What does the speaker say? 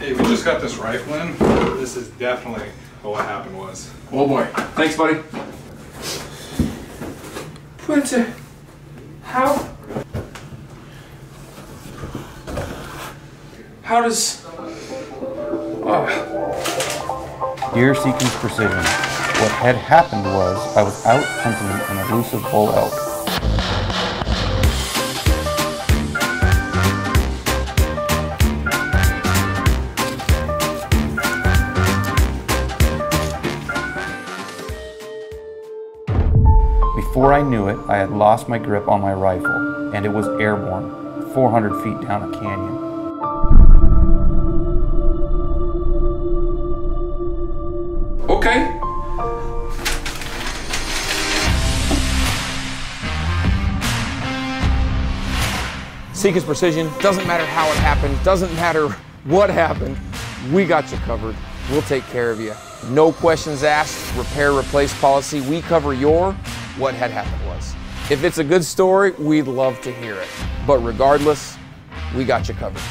Hey, we just got this rifle in. This is definitely what happened was. Oh boy. Thanks, buddy. Puente. How does... Dear Seekins Precision, what had happened was I was out hunting an elusive bull elk. Before I knew it, I had lost my grip on my rifle, and it was airborne, 400 feet down a canyon. Okay. Seekins Precision, doesn't matter how it happened, doesn't matter what happened, we got you covered. We'll take care of you. No questions asked, repair, replace policy. We cover your what had happened was. If it's a good story, we'd love to hear it. But regardless, we got you covered.